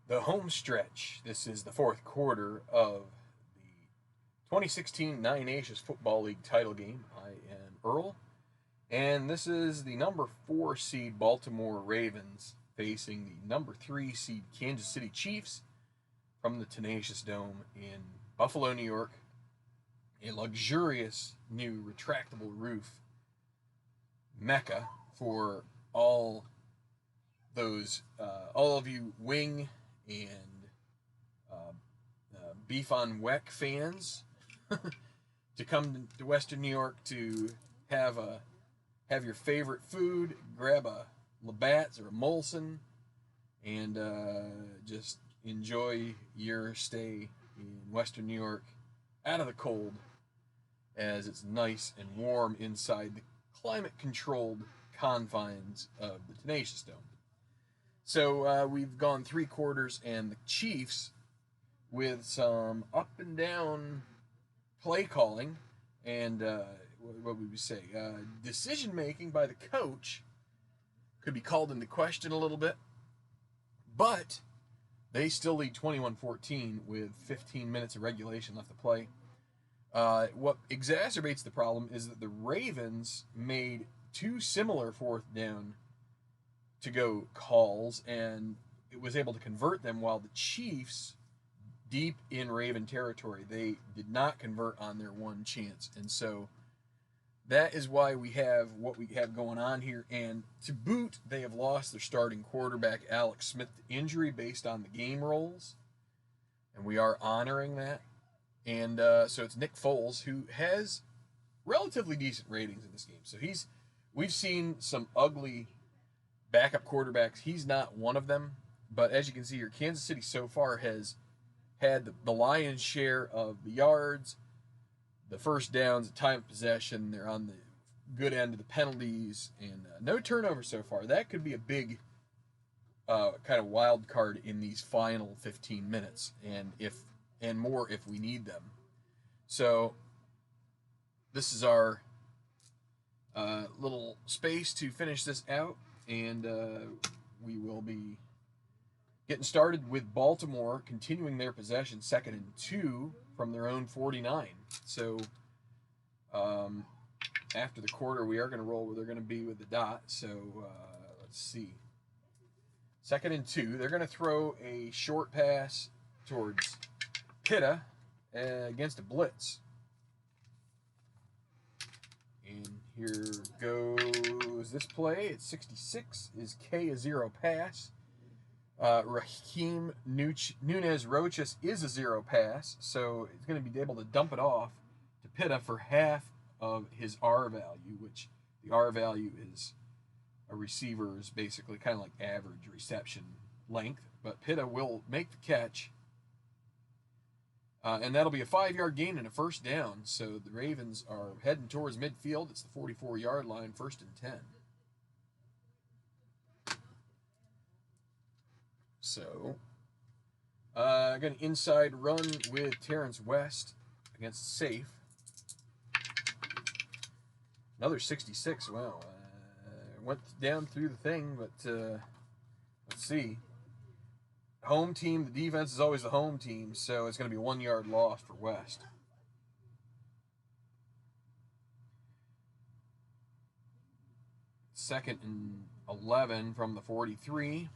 the home stretch. This is the fourth quarter of the 2016 Tenacious Football League title game. I am Earl, and this is the number 4 seed Baltimore Ravens facing the number 3 seed Kansas City Chiefs from the Tenacious Dome in Buffalo, New York. A luxurious new retractable roof mecca for all of you wing and beef on weck fans to come to Western New York to have your favorite food, grab a Labatt's or a Molson, and just enjoy your stay in Western New York out of the cold, as it's nice and warm inside the climate-controlled confines of the Tenacious Dome. So we've gone 3 quarters, and the Chiefs, with some up and down play calling and what would we say, decision making by the coach, could be called into question a little bit, but they still lead 21-14 with 15 minutes of regulation left to play. What exacerbates the problem is that the Ravens made 2 similar fourth down to go calls, and it was able to convert them, while the Chiefs, deep in Raven territory, they did not convert on their one chance. And so that is why we have what we have going on here. And to boot, they have lost their starting quarterback, Alex Smith, to injury based on the game rolls, and we are honoring that. And so it's Nick Foles, who has relatively decent ratings in this game. So we've seen some ugly backup quarterbacks. He's not one of them. But as you can see here, Kansas City so far has had the lion's share of the yards, the first downs, the time of possession. They're on the good end of the penalties, and no turnovers so far. That could be a big kind of wild card in these final 15 minutes, and more if we need them. So this is our little space to finish this out, and we will be getting started with Baltimore continuing their possession, 2nd and 2 from their own 49. So after the quarter, we are going to roll where they're going to be with the dot. So let's see. 2nd and 2. They're going to throw a short pass towards Pitta against a blitz. And here goes this play. It's 66. Is K a zero pass? Raheem Nunez-Roches is a zero pass, so it's going to be able to dump it off to Pitta for half of his R value, which the R value is a receiver's basically kind of like average reception length. But Pitta will make the catch, and that'll be a 5-yard gain and a first down. So the Ravens are heading towards midfield. It's the 44-yard line, 1st and 10. So, got an inside run with Terrence West against Safe. Another 66. Wow. Went down through the thing, but let's see. Home team, the defense is always the home team, so it's going to be a 1-yard loss for West. Second and 11 from the 43.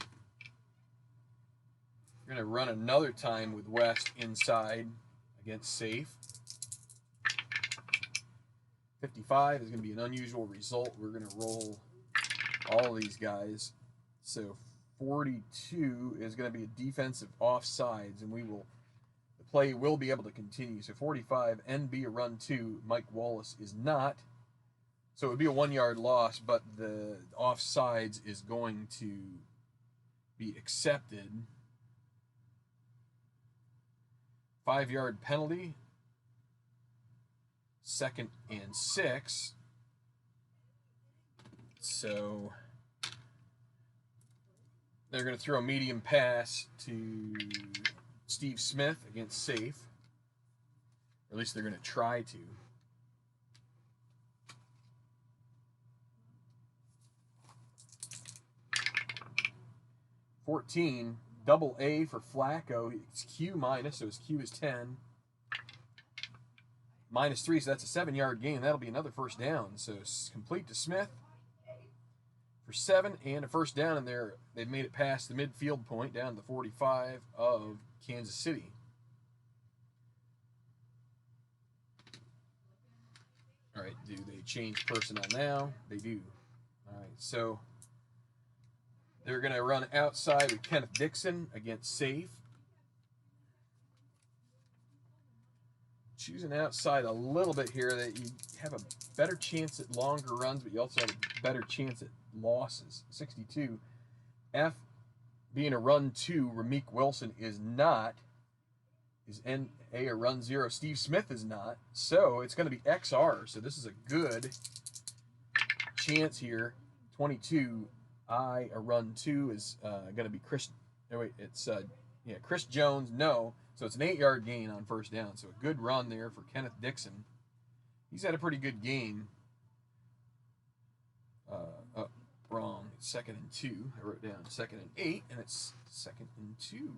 We're going to run another time with West inside against Safe. 55 is going to be an unusual result. We're going to roll all of these guys. So 42 is going to be a defensive offsides, and the play will be able to continue. So 45, NB a run 2. Mike Wallace is not. So it would be a 1-yard loss, but the offsides is going to be accepted. 5-yard penalty. 2nd and 6. So they're going to throw a medium pass to Steve Smith against Safe. Or at least they're going to try to. 14 double A for Flacco. It's Q minus, so his Q is 10. -3, so that's a 7-yard gain. That'll be another first down. So complete to Smith for 7 and a first down in there. They've made it past the midfield point down to the 45 of Kansas City. All right, do they change personnel now? They do. All right, so they're going to run outside with Kenneth Dixon against safe. Choosing outside a little bit here, that you have a better chance at longer runs, but you also have a better chance at losses. 62. F being a run 2, Ramik Wilson is not. Is NA a run 0? Steve Smith is not. So it's going to be XR. So this is a good chance here. 22. A run 2 is going to be Chris. No, wait, it's Chris Jones. No. So it's an 8-yard gain on first down. So a good run there for Kenneth Dixon. He's had a pretty good game. Wrong. It's 2nd and 2. I wrote down 2nd and 8, and it's 2nd and 2.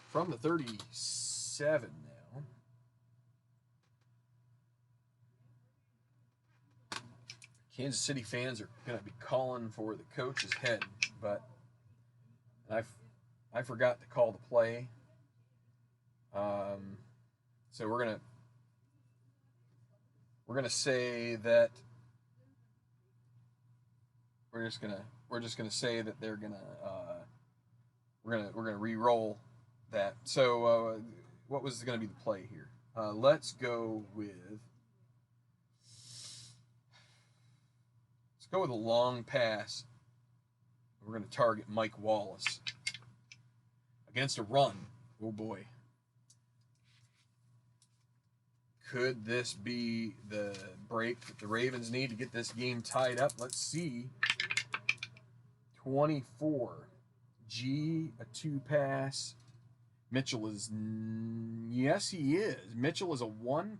From the 37 now. Kansas City fans are going to be calling for the coach's head, but I forgot to call the play. So we're gonna say that we're just gonna say that they're gonna we're gonna re-roll that. So what was going to be the play here? Let's go with a long pass. We're going to target Mike Wallace against a run. Oh boy. Could this be the break that the Ravens need to get this game tied up? Let's see. 24. G, a 2-pass. Mitchell is, yes, he is. Mitchell is a 1+.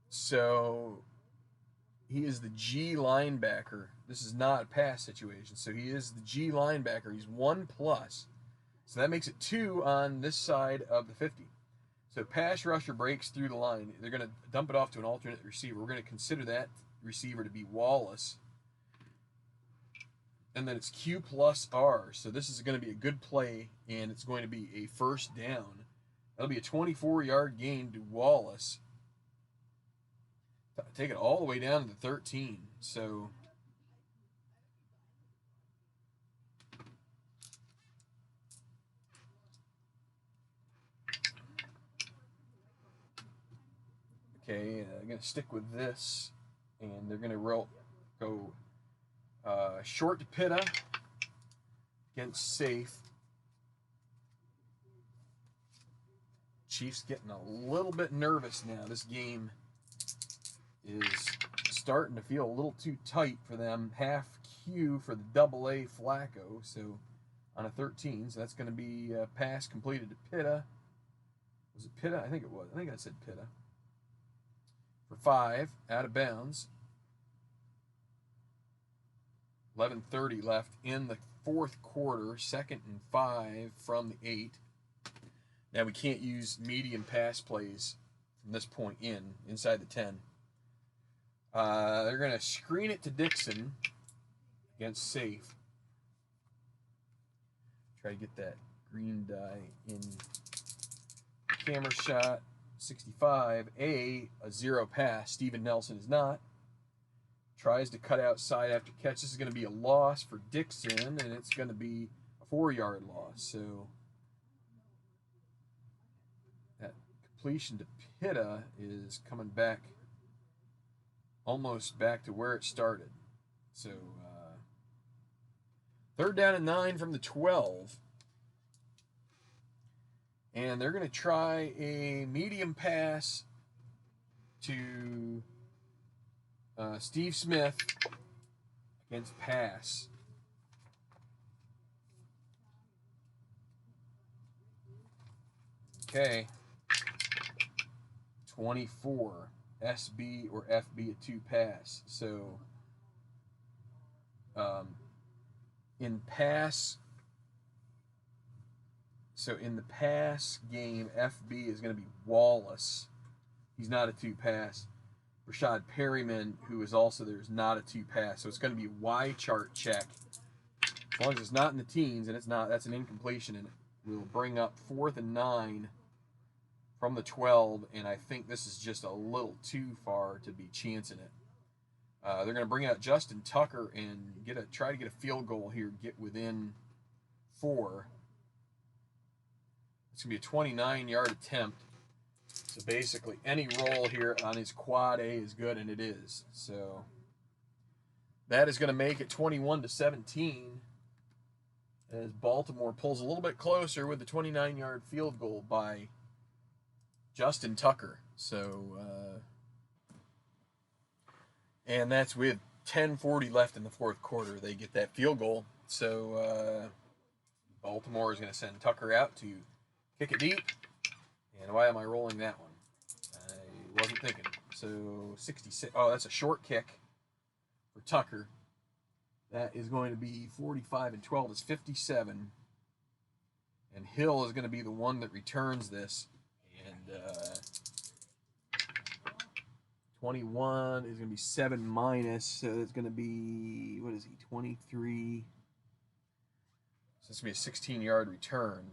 So he is the G linebacker. This is not a pass situation. So he is the G linebacker. He's 1+. So that makes it 2 on this side of the 50. So pass rusher breaks through the line. They're going to dump it off to an alternate receiver. We're going to consider that receiver to be Wallace. And then it's Q plus R. So this is going to be a good play, and it's going to be a first down. That'll be a 24-yard gain to Wallace. Take it all the way down to the 13. So okay, I'm going to stick with this, and they're going to go short to Pitta against safe. Chiefs getting a little bit nervous now. This game is starting to feel a little too tight for them. Half Q for the double A Flacco, so on a 13. So that's going to be a pass completed to Pitta. Was it Pitta? I think it was. I think I said Pitta. For 5, out of bounds. 11:30 left in the fourth quarter. 2nd and 5 from the 8. Now we can't use medium pass plays from this point inside the 10. They're going to screen it to Dixon against safe. Try to get that green dye in camera shot. 65. A 0 pass. Steven Nelson is not. Tries to cut outside after catch. This is going to be a loss for Dixon, and it's going to be a 4-yard loss. So that completion to Pitta is coming back, almost back to where it started. So 3rd down and 9 from the 12. And they're going to try a medium pass to Steve Smith against pass. Okay. 24. SB or FB, a 2 pass. So In pass, so in the pass game, FB is going to be Wallace. He's not a two-pass. Rashad Perryman, who is also there, is not a two-pass. So it's going to be a Y chart check. As long as it's not in the teens, and it's not, that's an incompletion, and we'll bring up 4th and 9 from the 12, and I think this is just a little too far to be chancing it. They're going to bring out Justin Tucker and try to get a field goal here, get within 4. It's going to be a 29-yard attempt. So basically, any roll here on his quad A is good, and it is. So that is going to make it 21-17 as Baltimore pulls a little bit closer with the 29-yard field goal by Justin Tucker. So, and that's with 10:40 left in the fourth quarter. They get that field goal. So Baltimore is going to send Tucker out to kick it deep. And why am I rolling that one? I wasn't thinking. So 66. Oh, that's a short kick for Tucker. That is going to be 45 and 12 is 57. And Hill is going to be the one that returns this. And 21 is going to be 7 minus. So it's going to be, what is he, 23. So it's going to be a 16-yard return.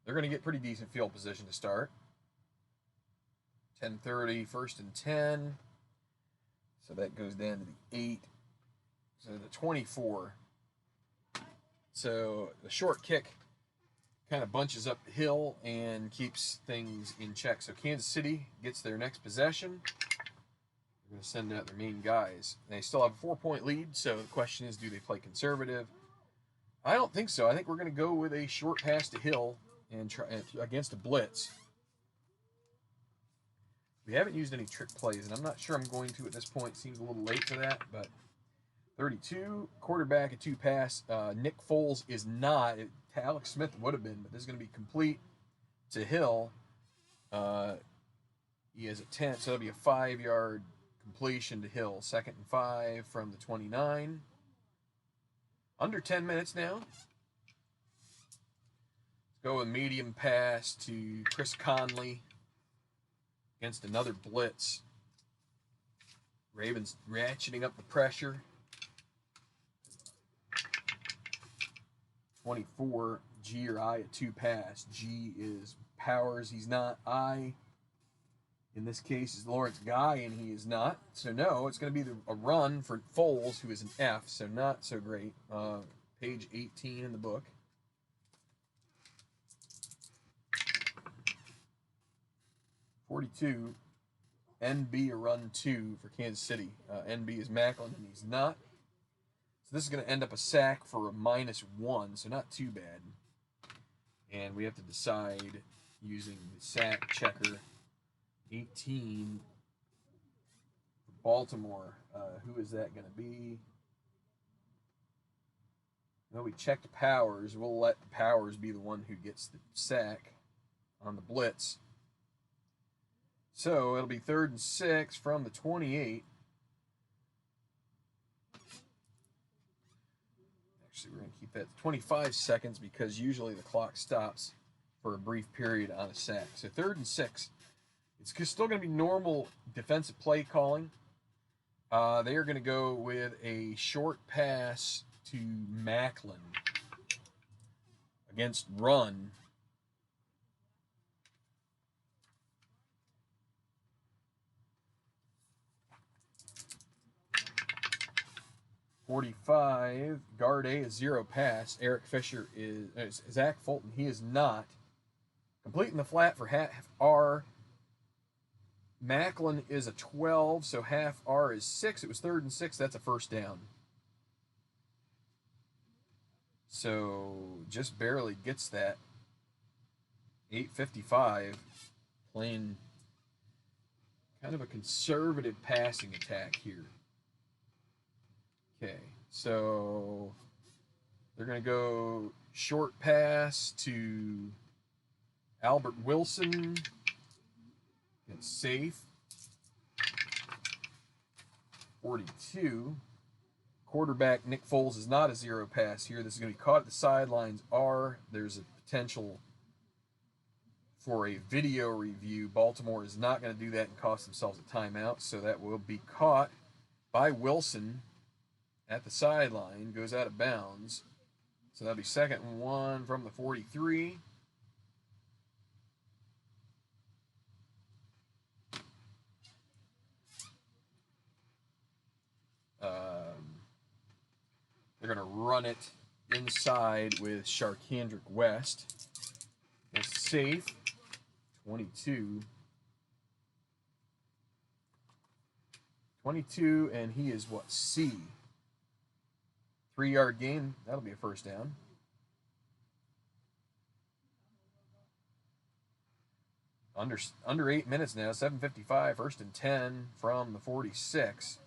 They're going to get pretty decent field position to start. 10:30, 1st and 10. So that goes down to the 8. So the 24. So the short kick kind of bunches up the hill and keeps things in check. So Kansas City gets their next possession. They're going to send out their main guys. They still have a 4-point lead, so the question is, do they play conservative? I don't think so. I think we're going to go with a short pass to Hill and try against a blitz. We haven't used any trick plays, and I'm not sure I'm going to at this point. Seems a little late for that, but 32, quarterback, a 2-pass. Nick Foles is not. Alex Smith would have been, but this is going to be complete to Hill. He has a 10, so it'll be a 5-yard completion to Hill. 2nd and 5 from the 29. Under 10 minutes now. Let's go with medium pass to Chris Conley against another blitz. Ravens ratcheting up the pressure. 24, G or I, a 2-pass. G is Powers, he's not. I, in this case, is Lawrence Guy, and he is not. So no, it's going to be a run for Foles, who is an F, so not so great. Page 18 in the book. .42, NB a run 2 for Kansas City. NB is Macklin, and he's not. So this is going to end up a sack for a -1, so not too bad. And we have to decide using the sack checker. 18 for Baltimore. Who is that going to be? Well, we checked Powers. We'll let Powers be the one who gets the sack on the blitz. So it'll be 3rd and 6 from the 28. Actually, we're going to keep that 25 seconds because usually the clock stops for a brief period on a sack. So 3rd and 6. It's still going to be normal defensive play calling. They are going to go with a short pass to Macklin against run. .45, guard A is 0 pass. Eric Fisher is Zach Fulton. He is not. Completing the flat for half R. Macklin is a 12, so half R is 6. It was 3rd and 6. That's a first down. So just barely gets that. 8:55. Playing kind of a conservative passing attack here. Okay, so they're going to go short pass to Albert Wilson. It's safe. 42. Quarterback Nick Foles is not a zero pass here. This is going to be caught at the sidelines. There's a potential for a video review. Baltimore is not going to do that and cost themselves a timeout, so that will be caught by Wilson at the sideline. Goes out of bounds. So that'll be 2nd and 1 from the 43. They're going to run it inside with Sharkhandrick West. It's safe. 22. 22, and he is what? C. 3-yard gain. That'll be a first down. Under 8 minutes now. 7:55. 1st and 10 from the 46.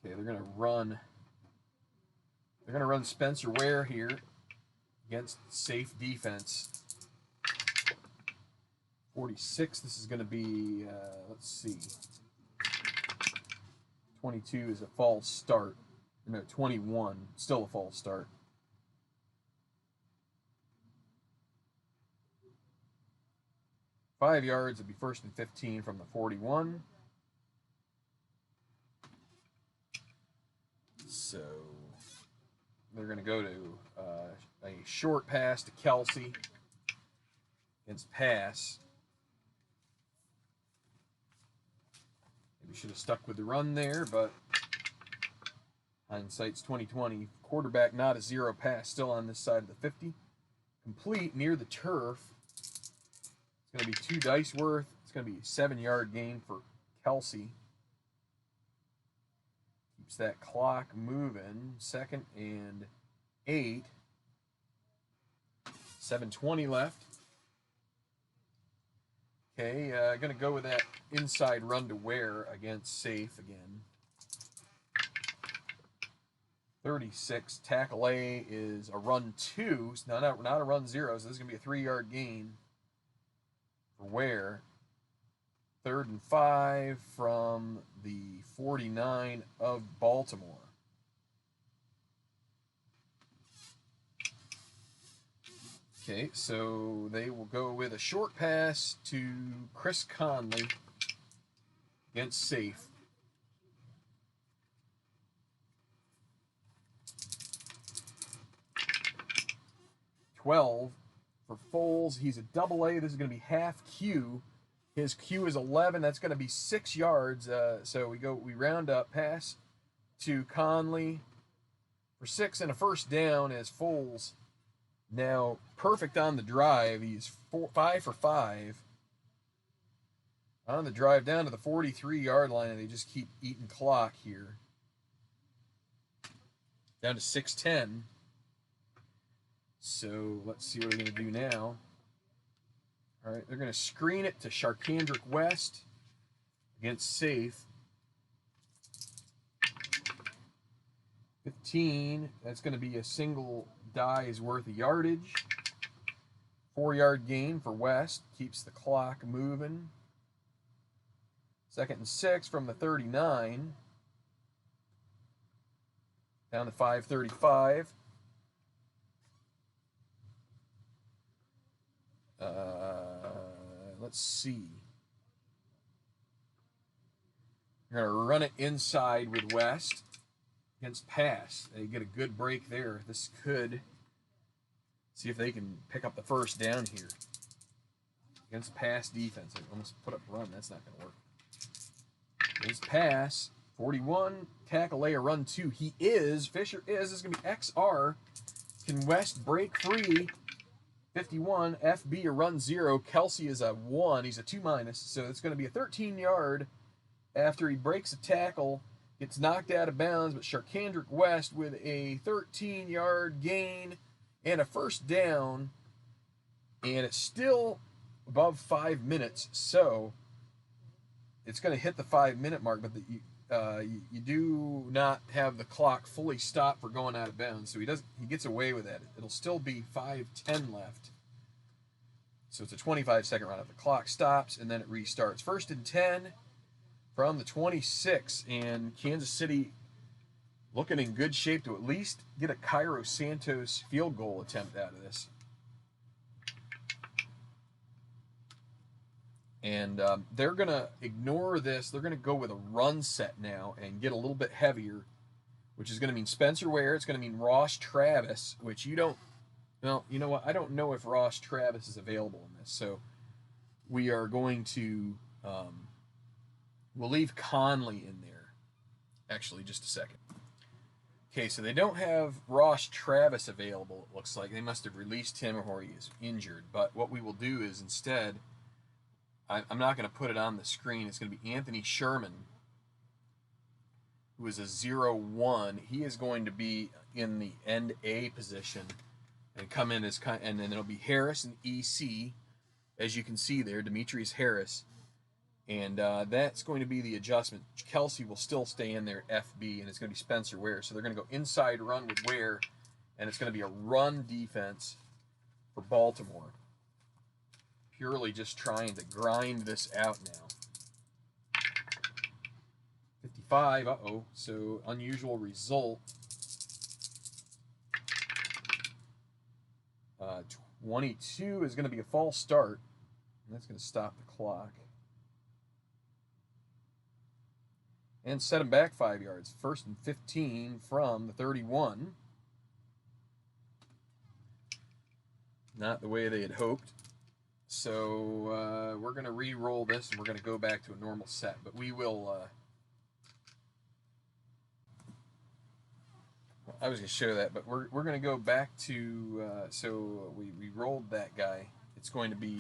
Okay, they're gonna run Spencer Ware here against safe defense. 46. This is gonna be let's see. 22 is a false start. No, 21 still a false start. Five yards would be 1st and 15 from the 41. So they're going to go to a short pass to Kelsey against pass. Maybe should have stuck with the run there, but hindsight's 20/20. Quarterback not a zero pass, still on this side of the 50. Complete near the turf. It's going to be 2 dice worth. It's going to be a 7-yard gain for Kelsey. Keeps that clock moving. 2nd and 8. 7:20 left. Okay, going to go with that inside run to Ware against safe again. 36. Tackle A is a run 2. No, not a run 0. So this is going to be a 3-yard gain for Ware. 3rd and 5 from the 49 of Baltimore. Okay, so they will go with a short pass to Chris Conley against safe. $12 for Foles. He's a double A. This is going to be half Q. His Q is 11. That's going to be 6 yards. So we round up. Pass to Conley for 6 and a first down as Foles. Now perfect on the drive. He's 5 for 5 on the drive down to the 43-yard line, and they just keep eating clock here. Down to 6:10. So let's see what they're going to do now. All right, they're going to screen it to Sharkhandrick West against safe. 15. That's going to be a single die's worth of yardage. 4-yard gain for West. Keeps the clock moving. 2nd and 6 from the 39. Down to 5:35. Let's see. We're going to run it inside with West against pass. They get a good break there. This could see if they can pick up the first down here against pass defense. I almost put up run. That's not going to work. Against pass. 41. Tackle A, a run 2. Fisher is. This is going to be XR. Can West break free? 51, FB a run 0. Kelsey is a 1. He's a 2-. So it's going to be a 13-yard after he breaks a tackle, gets knocked out of bounds, but Sharkhandrick West with a 13-yard gain and a first down. And it's still above 5 minutes, so it's going to hit the 5-minute mark, but you do not have the clock fully stopped for going out of bounds, so he gets away with that. It'll still be 5:10 left. So it's a 25-second run. The clock stops and then it restarts. 1st and 10 from the 26, and Kansas City looking in good shape to at least get a Cairo Santos field goal attempt out of this. And they're going to ignore this. They're going to go with a run set now and get a little bit heavier, which is going to mean Spencer Ware. It's going to mean Ross Travis, which you don't, well, you know what? I don't know if Ross Travis is available in this. So we are going to, we'll leave Conley in there. Actually, just a second. Okay, so they don't have Ross Travis available, it looks like. They must have released him or he is injured. But what we will do is instead, I'm not going to put it on the screen. It's going to be Anthony Sherman, who is a 0-1. He is going to be in the end A position and come in as, and then it'll be Harris and EC, as you can see there, Demetrius Harris. And that's going to be the adjustment. Kelsey will still stay in there at FB, and it's going to be Spencer Ware. So they're going to go inside run with Ware, and it's going to be a run defense for Baltimore. Purely just trying to grind this out now. 55, uh-oh, so unusual result. 22 is going to be a false start, and that's going to stop the clock. And set him back 5 yards. 1st and 15 from the 31. Not the way they had hoped. So we're going to re-roll this, and we're going to go back to a normal set. But we will... I was going to show that, but we're going to go back to... so we rolled that guy. It's going to be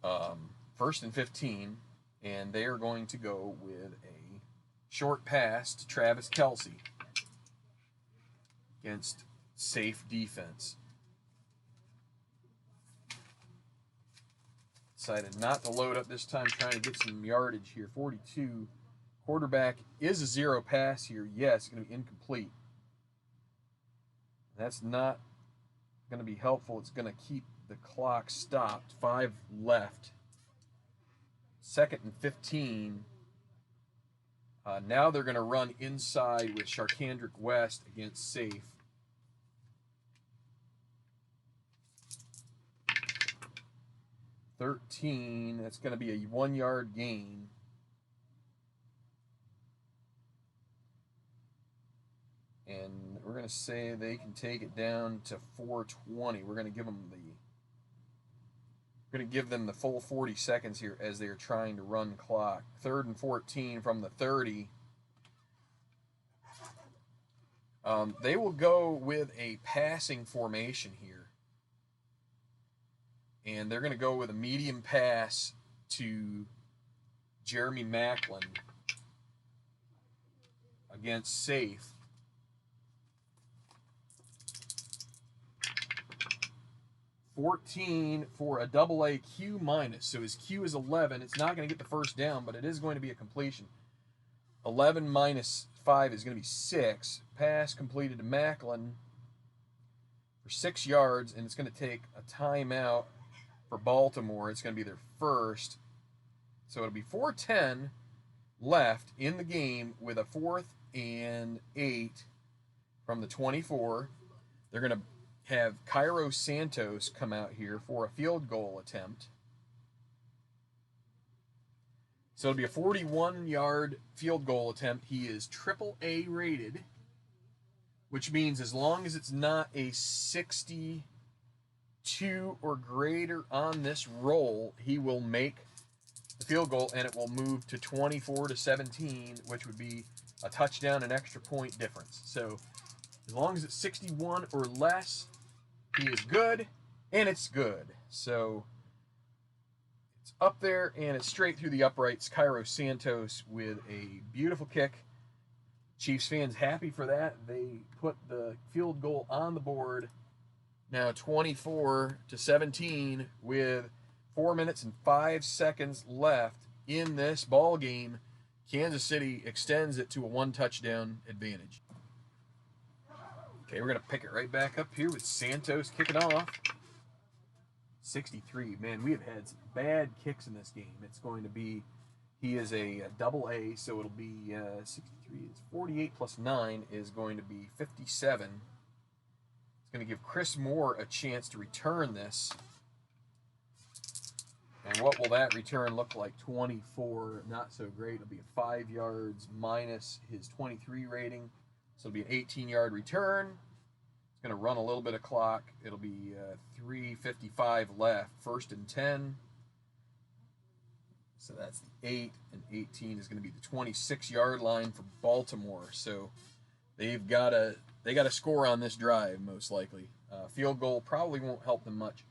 1st and 15, and they are going to go with a short pass to Travis Kelce against safe defense. Decided not to load up this time, trying to get some yardage here. 42. Quarterback is a 0 pass here. Yes, it's going to be incomplete. That's not going to be helpful. It's going to keep the clock stopped. 5 left. 2nd and 15. Now they're going to run inside with Sharkandrick West against safe. .13, that's going to be a 1-yard gain. And we're going to say they can take it down to 4:20. We're going to give them the full 40 seconds here as they are trying to run clock. 3rd and 14 from the 30. They will go with a passing formation here. And they're going to go with a medium pass to Jeremy Maclin against safe. .14 for a AA Q minus. So his Q is 11. It's not going to get the first down, but it is going to be a completion. 11 minus 5 is going to be 6. Pass completed to Maclin for 6 yards, and it's going to take a timeout for Baltimore. It's going to be their first. So it'll be 4:10 left in the game with a 4th and 8 from the 24. They're going to have Cairo Santos come out here for a field goal attempt. So it'll be a 41-yard field goal attempt. He is AAA rated, which means as long as it's not a 62 or greater on this roll, he will make the field goal, and it will move to 24-17, which would be a touchdown and extra point difference. So as long as it's 61 or less, he is good, and it's good. So it's up there, and it's straight through the uprights. Cairo Santos with a beautiful kick. Chiefs fans happy for that. They put the field goal on the board. Now 24-17 with 4 minutes and 5 seconds left in this ball game. Kansas City extends it to a 1-touchdown advantage. Okay, we're going to pick it right back up here with Santos kicking off. 63. Man, we have had some bad kicks in this game. It's going to be He is a double A, so it'll be 63. It's 48 plus 9 is going to be 57. It's going to give Chris Moore a chance to return this. And what will that return look like? 24, not so great. It'll be 5 yards minus his 23 rating. So it'll be an 18-yard return. It's going to run a little bit of clock. It'll be 3:55 left. 1st and 10. So that's the 8, and 18 is going to be the 26-yard line for Baltimore. So they got to score on this drive, most likely. Field goal probably won't help them much.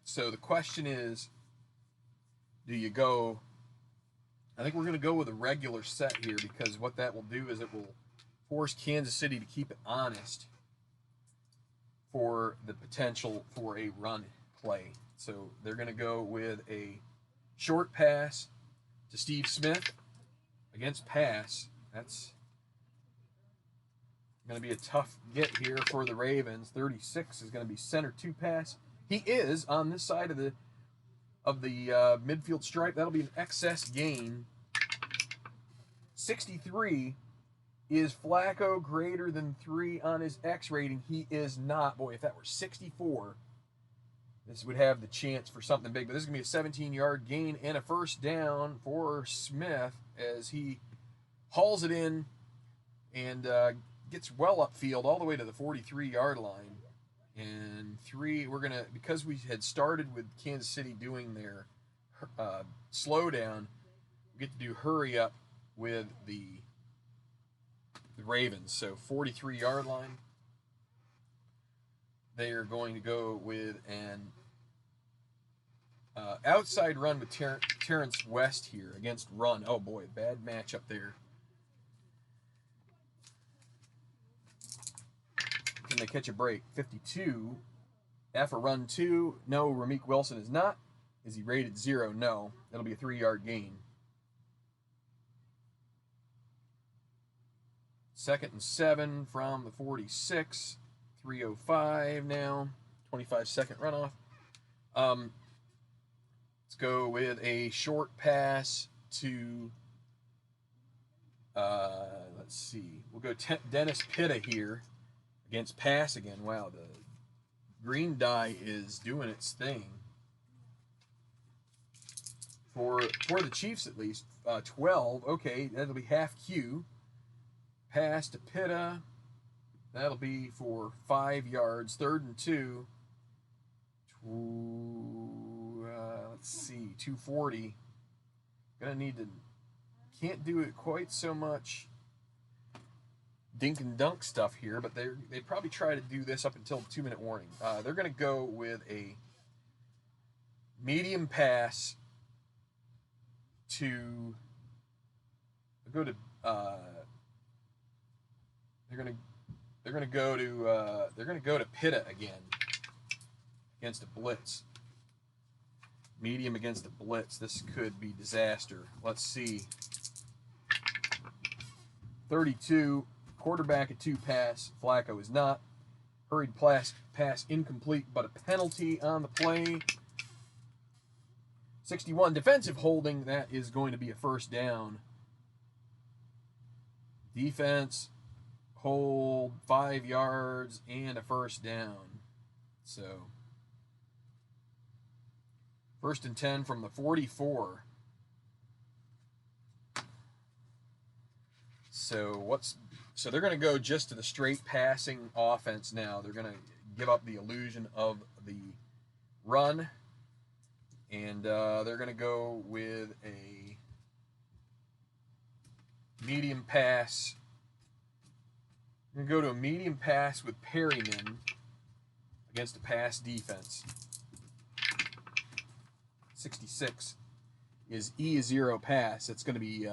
So the question is, do you go? I think we're going to go with a regular set here, because what that will do is it will force Kansas City to keep it honest for the potential for a run play. So they're going to go with a short pass to Steve Smith against pass. That's going to be a tough get here for the Ravens. 36 is going to be center 2 pass. He is on this side of the midfield stripe. That'll be an excess gain. 63. Is Flacco greater than 3 on his X rating? He is not. Boy, if that were 64, this would have the chance for something big. But this is going to be a 17-yard gain and a first down for Smith as he hauls it in and gets well upfield all the way to the 43-yard line. And 3, we're going to, because we had started with Kansas City doing their slowdown, we get to do hurry up with the Ravens. So 43-yard line. They are going to go with an outside run with Terrence West here against run. Oh boy, bad matchup there. Can they catch a break? 52. F a run 2. No, Ramik Wilson is not. Is he rated 0? No. That'll be a 3-yard gain. 2nd and 7 from the 46. 3:05 now. 25-second runoff. Let's go with a short pass to, let's see. We'll go Dennis Pitta here against pass again. Wow, the green die is doing its thing. For the Chiefs, at least. 12. Okay, that'll be half Q. Pass to Pitta. That'll be for 5 yards. 3rd and 2. Let's see. 240. Gonna need to. Can't do it quite so much dink and dunk stuff here, but they probably try to do this up until the 2-minute warning. They're going to go with a medium pass to go to they're going to go to Pitta again against a blitz. Medium against a blitz. This could be disaster. Let's see. 32. Quarterback at 2 pass. Flacco is not. Hurried pass incomplete, but a penalty on the play. 61. Defensive holding. That is going to be a first down. Defense, hold, 5 yards, and a first down. So, 1st and 10 from the 44. So they're going to go just to the straight passing offense now. They're going to give up the illusion of the run. And they're going to go with a medium pass. We're going to go to a medium pass with Perryman against a pass defense. 66 is E0 pass. It's going to be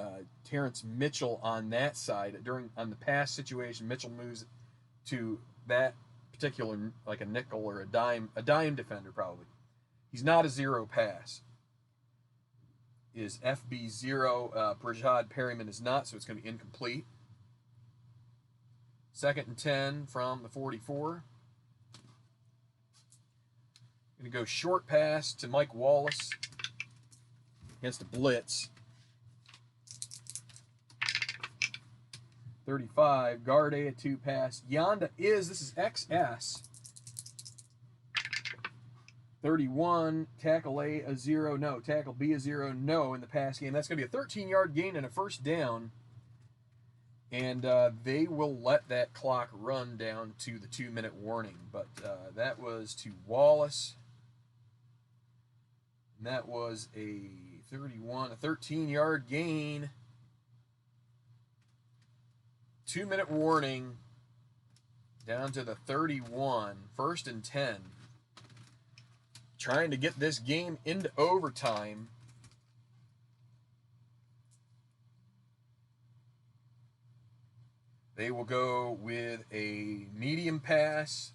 Terrence Mitchell on that side. On the pass situation, Mitchell moves to that particular, like a nickel or a dime defender probably. He's not a 0 pass. Is FB0. Brajad Perryman is not, so it's going to be incomplete. 2nd and 10 from the 44. Going to go short pass to Mike Wallace against a blitz. 35, guard A, a 2 pass. Yonda is, this is XS. 31, tackle A, a 0, no. Tackle B, a 0, no in the pass game. That's going to be a 13-yard gain and a first down. And they will let that clock run down to the 2-minute warning. But that was to Wallace. And that was a 13-yard gain. 2-minute warning down to the 31. First and 10. Trying to get this game into overtime. They will go with a medium pass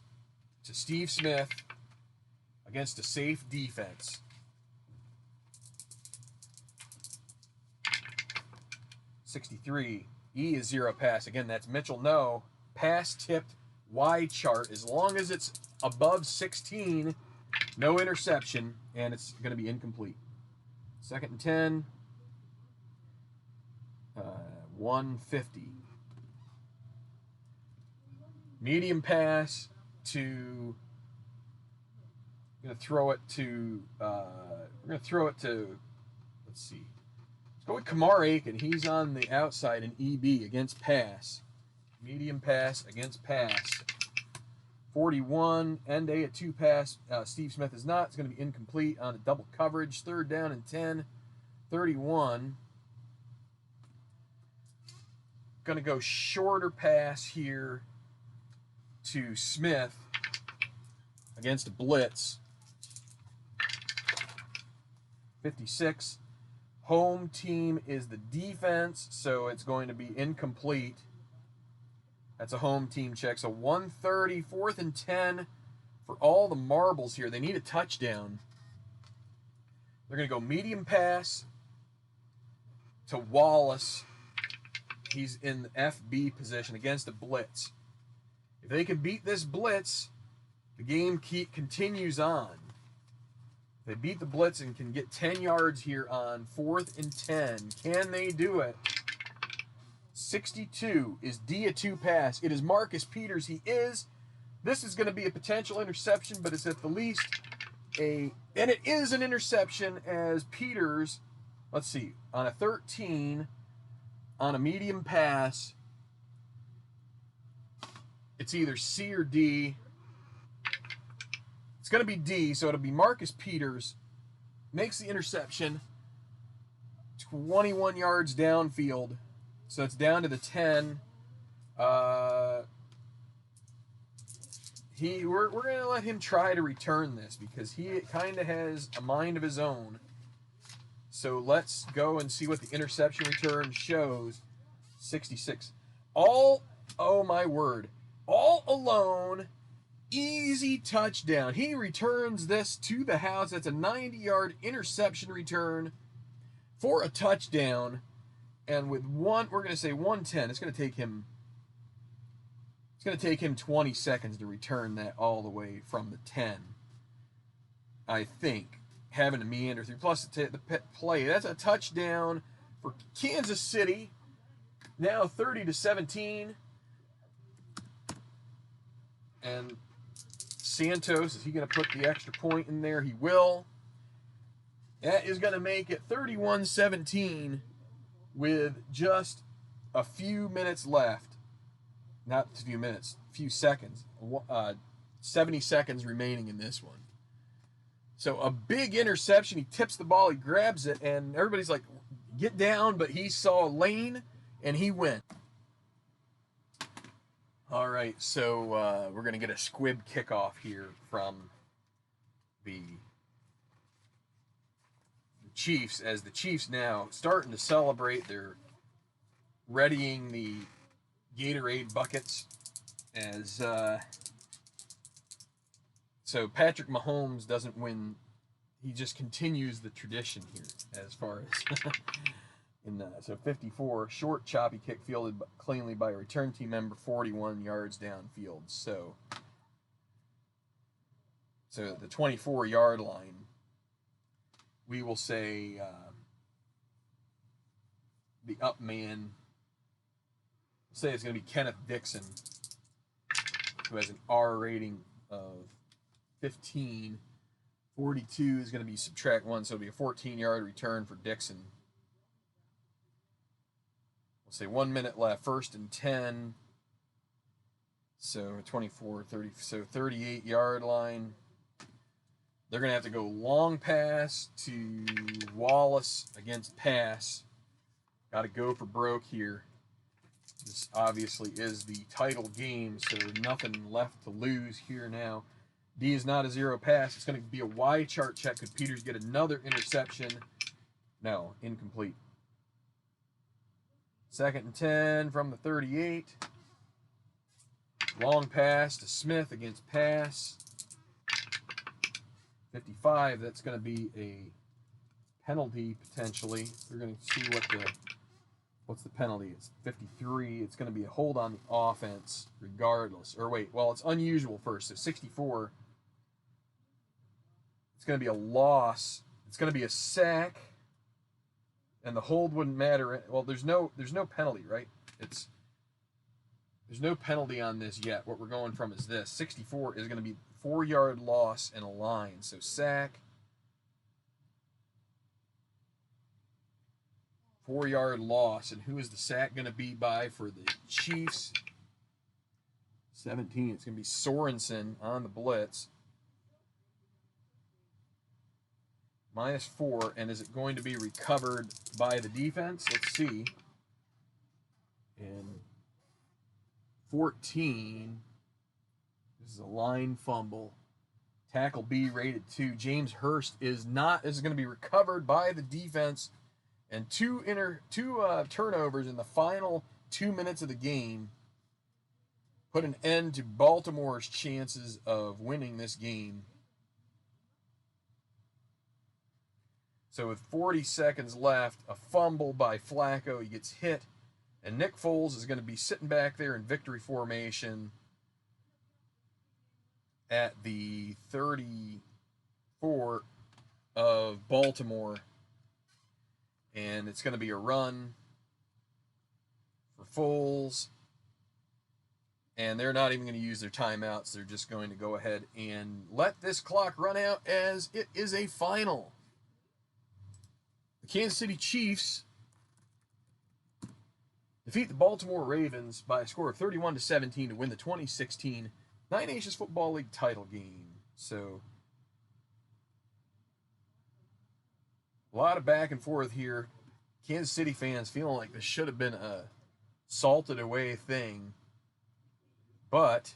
to Steve Smith against a safe defense. 63. E is 0 pass. Again, that's Mitchell. No. Pass tipped Y chart. As long as it's above 16, no interception, and it's going to be incomplete. Second and 10. 150. Medium pass to. We're going to throw it to. Let's see. Go with Kamar Aiken. He's on the outside in EB against pass. Medium pass against pass. 41, end A, a 2 pass. Steve Smith is not. It's going to be incomplete on a double coverage. Third down and 10. 31. Going to go shorter pass here to Smith against a blitz. 56. Home team is the defense, so it's going to be incomplete. That's a home team check. So 130, 4th and 10 for all the marbles here. They need a touchdown. They're going to go medium pass to Wallace. He's in the FB position against a blitz. If they can beat this blitz, the game continues on. They beat the blitz and can get 10 yards here on 4th and 10. Can they do it? 62 is D, a 2 pass. It is Marcus Peters. This is going to be a potential interception, but it's at the least and it is an interception as Peters, let's see, on a 13, on a medium pass, it's either C or D. It's going to be D, so it'll be Marcus Peters. Makes the interception. 21 yards downfield. So it's down to the 10. We're going to let him try to return this because he kind of has a mind of his own. So let's go and see what the interception return shows. 66. Oh my word. All alone. Easy touchdown. He returns this to the house. That's a 90-yard interception return for a touchdown. And with we're going to say 110. It's going to take him 20 seconds to return that all the way from the 10. I think having to meander through. Plus the play. That's a touchdown for Kansas City. Now 30-17. And Santos, is he going to put the extra point in there? He will. That is going to make it 31-17 with just a few minutes left. Not a few minutes, a few seconds. 70 seconds remaining in this one. So a big interception. He tips the ball, he grabs it, and everybody's like, get down, but he saw a lane, and he went. All right, so we're going to get a squib kickoff here from the Chiefs, as the Chiefs now starting to celebrate. They're readying the Gatorade buckets as so Patrick Mahomes doesn't win. He just continues the tradition here as far as so 54, short choppy kick fielded cleanly by a return team member, 41 yards downfield. So So the 24-yard line, we will say the up man, say it's going to be Kenneth Dixon, who has an R rating of 15. 42 is going to be subtract 1, so it'll be a 14-yard return for Dixon. We'll say 1 minute left, 1st and 10. So 24, 30, so 38-yard line. They're going to have to go long pass to Wallace against pass. Got to go for broke here. This obviously is the title game, so nothing left to lose here now. D is not a zero pass. It's going to be a Y chart check. Could Peters get another interception? No, incomplete. 2nd and 10 from the 38. Long pass to Smith against pass. 55, that's going to be a penalty potentially. We're going to see what's the penalty. It's 53. It's going to be a hold on the offense regardless. Or wait, well, it's unusual first. So 64. It's going to be a loss. It's going to be a sack. And the hold wouldn't matter. Well, there's no penalty, right? There's no penalty on this yet. What we're going from is this. 64 is going to be 4-yard loss and a line. So sack. 4-yard loss. And who is the sack going to be by for the Chiefs? 17. It's going to be Sorensen on the blitz. -4. And is it going to be recovered by the defense? Let's see. And 14. This is a line fumble. Tackle B rated 2. James Hurst is going to be recovered by the defense, and two turnovers in the final 2 minutes of the game put an end to Baltimore's chances of winning this game. So with 40 seconds left, a fumble by Flacco. He gets hit. And Nick Foles is going to be sitting back there in victory formation at the 34 of Baltimore. And it's going to be a run for Foles. And they're not even going to use their timeouts. They're just going to go ahead and let this clock run out as it is a final. The Kansas City Chiefs defeat the Baltimore Ravens by a score of 31-17 to win the 2016 Tenacious Football League title game. So, a lot of back and forth here. Kansas City fans feeling like this should have been a salted away thing. But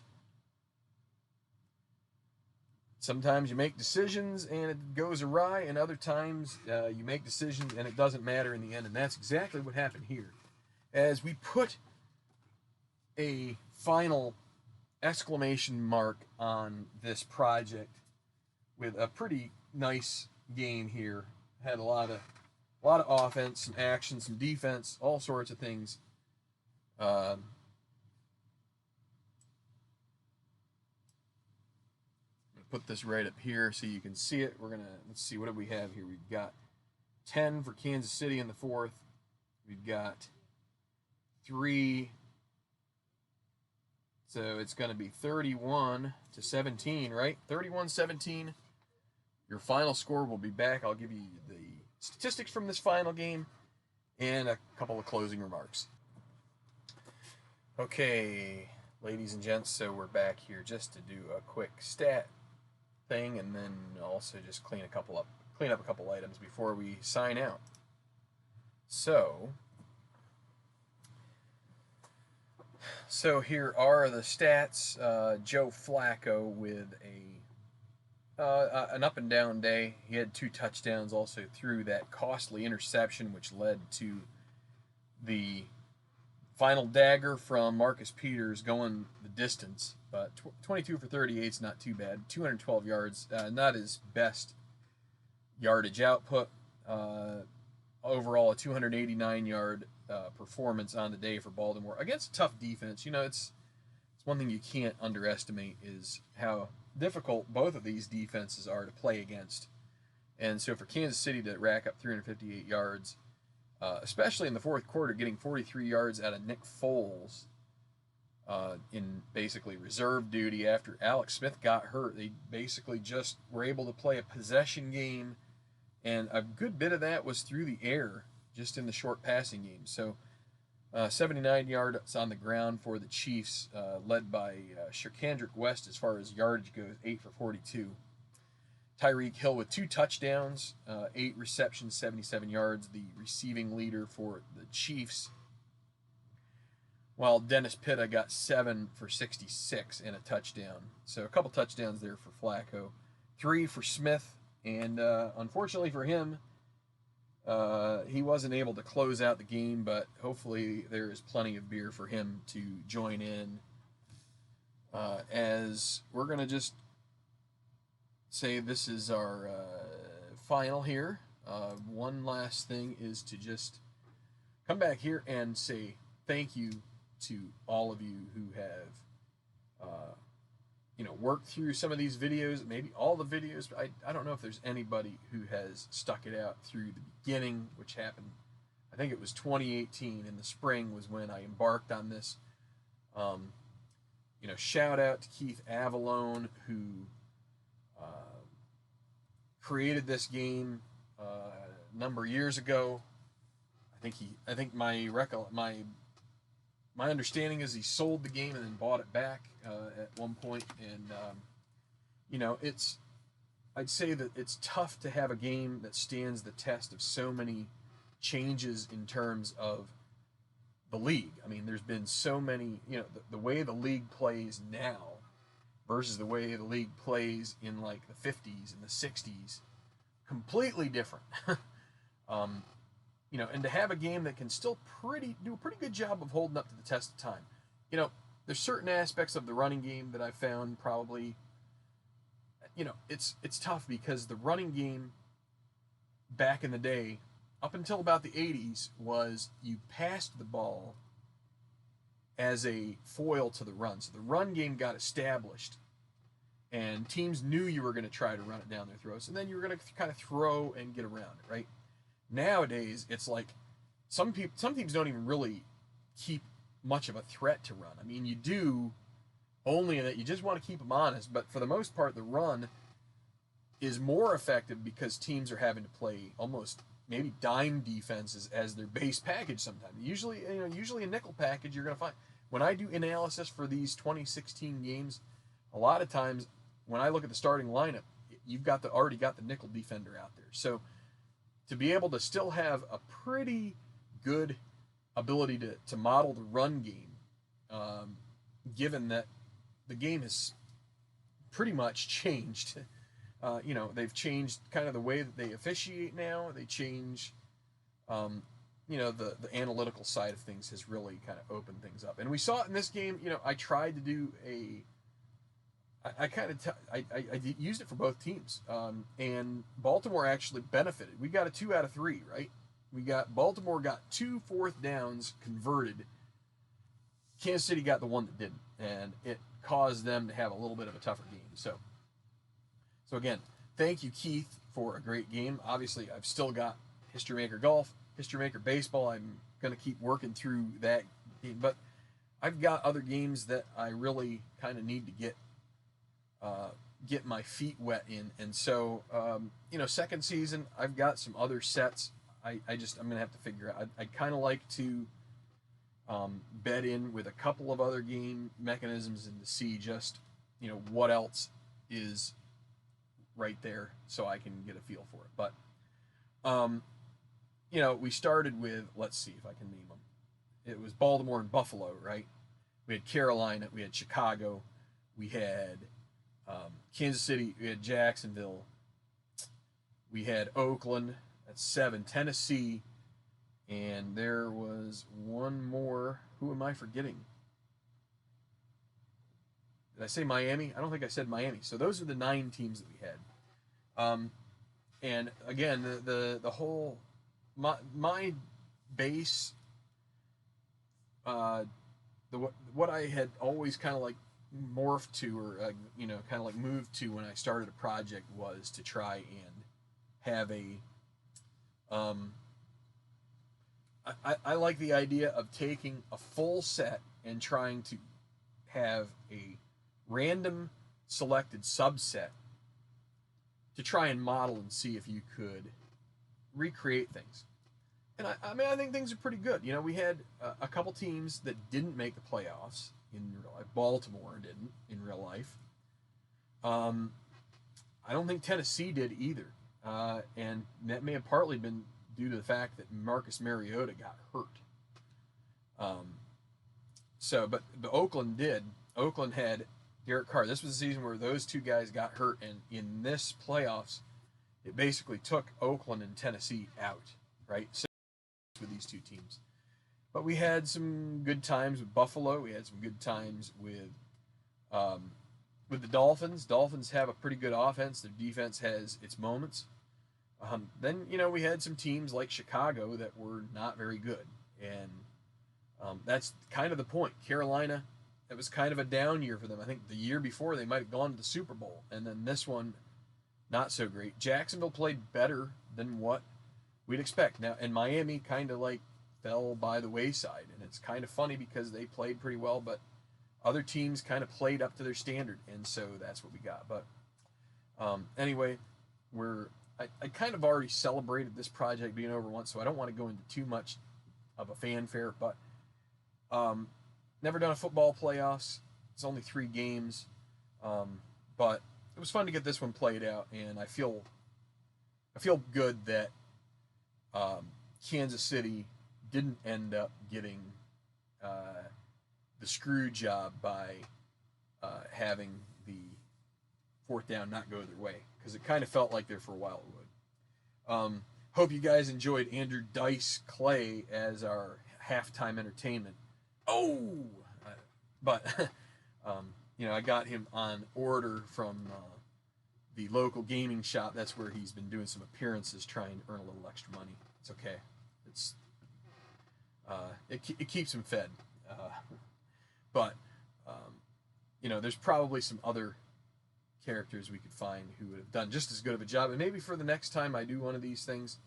sometimes you make decisions and it goes awry, and other times you make decisions and it doesn't matter in the end. And that's exactly what happened here. As we put a final exclamation mark on this project with a pretty nice game here. Had a lot of offense, some action, some defense, all sorts of things. Put this right up here so you can see it. Let's see, what do we have here? We've got 10 for Kansas City in the fourth. We've got 3. So it's going to be 31-17, right? 31-17. Your final score will be back. I'll give you the statistics from this final game and a couple of closing remarks. Okay, ladies and gents, so we're back here just to do a quick stat thing and then also just clean up a couple items before we sign out. So here are the stats. Joe Flacco with an up and down day. He had 2 touchdowns, also threw that costly interception, which led to the final dagger from Marcus Peters going the distance. But 22 for 38 is not too bad. 212 yards, not his best yardage output. Overall, a 289-yard performance on the day for Baltimore against a tough defense. You know, it's one thing you can't underestimate is how difficult both of these defenses are to play against. And so for Kansas City to rack up 358 yards, especially in the fourth quarter, getting 43 yards out of Nick Foles in basically reserve duty after Alex Smith got hurt, they basically just were able to play a possession game, and a good bit of that was through the air, just in the short passing game. So 79 yards on the ground for the Chiefs, led by Shirkandrick West as far as yardage goes, 8 for 42. Tyreek Hill with 2 touchdowns, 8 receptions, 77 yards, the receiving leader for the Chiefs. While Dennis Pitta got 7 for 66 and a touchdown. So a couple touchdowns there for Flacco. 3 for Smith, and unfortunately for him, he wasn't able to close out the game, but hopefully there is plenty of beer for him to join in. As we're going to just say this is our final here. One last thing is to just come back here and say thank you to all of you who have worked through some of these videos, maybe all the videos. I don't know if there's anybody who has stuck it out through the beginning, which happened, I think it was 2018 in the spring was when I embarked on this. Shout out to Keith Avalone, who created this game a number of years ago. I think my understanding is he sold the game and then bought it back at one point, and I'd say that it's tough to have a game that stands the test of so many changes in terms of the league. I mean, there's been so many, the way the league plays now versus the way the league plays in like the 50s and the 60s, completely different. And to have a game that can still do a pretty good job of holding up to the test of time. There's certain aspects of the running game that I found probably, it's tough because the running game back in the day, up until about the 80s, was you passed the ball as a foil to the run. So the run game got established, and teams knew you were going to try to run it down their throats, and then you were going to kind of throw and get around it, right? Nowadays, it's like some teams don't even really keep much of a threat to run. I mean, you do, only in that you just want to keep them honest, but for the most part, the run is more effective because teams are having to play almost maybe dime defenses as their base package sometimes. Usually a nickel package you're going to find. When I do analysis for these 2016 games, a lot of times when I look at the starting lineup, you've already got the nickel defender out there. So to be able to still have a pretty good ability to model the run game, given that the game has pretty much changed. They've changed kind of the way that they officiate now. They change, the analytical side of things has really kind of opened things up. And we saw it in this game. I tried to do I used it for both teams, and Baltimore actually benefited. We got a 2 out of 3, right? Baltimore got 2 fourth downs converted. Kansas City got the one that didn't, and it caused them to have a little bit of a tougher game. So again, thank you, Keith, for a great game. Obviously, I've still got History Maker Golf, History Maker Baseball. I'm going to keep working through that game, but I've got other games that I really kind of need to get my feet wet in. And so, second season, I've got some other sets. I'm going to have to figure out. I'd kind of like to bed in with a couple of other game mechanisms and to see just, what else is right there so I can get a feel for it. But, we started with, let's see if I can name them. It was Baltimore and Buffalo, right? We had Carolina, we had Chicago, we had Kansas City, we had Jacksonville, we had Oakland, that's 7, Tennessee, and there was one more. Who am I forgetting? Did I say Miami? I don't think I said Miami. So those are the 9 teams that we had. And again, the whole, my base, what I had always kind of like morphed to, or kind of like moved to when I started a project, was to try and have a I like the idea of taking a full set and trying to have a random selected subset to try and model and see if you could recreate things. And I mean, I think things are pretty good. You know, we had a couple teams that didn't make the playoffs in real life. Baltimore didn't in real life. I don't think Tennessee did either. And that may have partly been due to the fact that Marcus Mariota got hurt. But Oakland did. Oakland had Derek Carr. This was the season where those two guys got hurt, and in this playoffs, it basically took Oakland and Tennessee out, right? So with these two teams. But we had some good times with Buffalo. We had some good times with the Dolphins. Dolphins have a pretty good offense. Their defense has its moments. Then, we had some teams like Chicago that were not very good. And that's kind of the point. Carolina, it was kind of a down year for them. I think the year before they might have gone to the Super Bowl. And then this one, not so great. Jacksonville played better than what we'd expect. Now, and Miami kind of like fell by the wayside. And it's kind of funny because they played pretty well, but other teams kind of played up to their standard. And so that's what we got. But anyway, I kind of already celebrated this project being over once, so I don't want to go into too much of a fanfare, but never done a football playoffs. It's only 3 games, but it was fun to get this one played out, and I feel good that Kansas City didn't end up getting the screw job by having the 4th down not go their way, because it kind of felt like there for a while it would. Hope you guys enjoyed Andrew Dice Clay as our halftime entertainment. But I got him on order from the local gaming shop. That's where he's been doing some appearances, trying to earn a little extra money. It's okay. It keeps him fed. But there's probably some other characters we could find who would have done just as good of a job. And maybe for the next time I do one of these things,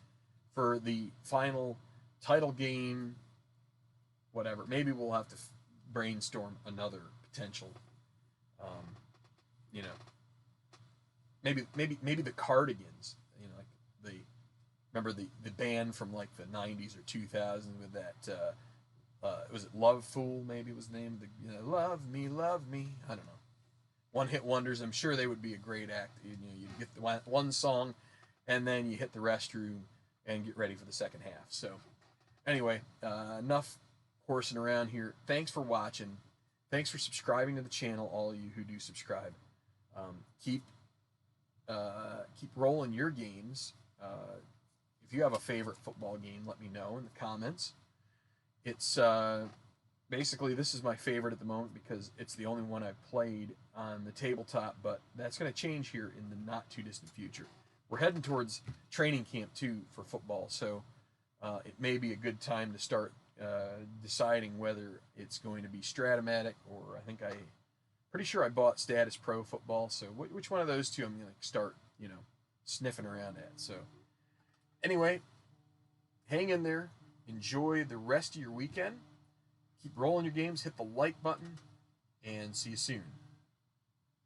for the final title game, whatever, maybe we'll have to brainstorm another potential, maybe the Cardigans, remember the band from like the 90s or 2000s with that, was it Love Fool, maybe was the name of the, Love Me, I don't know. One-hit wonders. I'm sure they would be a great act. You get the one song, and then you hit the restroom and get ready for the second half. So, anyway, enough horsing around here. Thanks for watching. Thanks for subscribing to the channel, all of you who do subscribe. Keep rolling your games. If you have a favorite football game, let me know in the comments. It's basically, this is my favorite at the moment because it's the only one I've played on the tabletop, but that's going to change here in the not too distant future. We're heading towards training camp too for football, so it may be a good time to start deciding whether it's going to be Stratomatic, or pretty sure I bought Status Pro football, so which one of those two I'm going to start, sniffing around at. So anyway, hang in there. Enjoy the rest of your weekend. Keep rolling your games, hit the like button, and see you soon.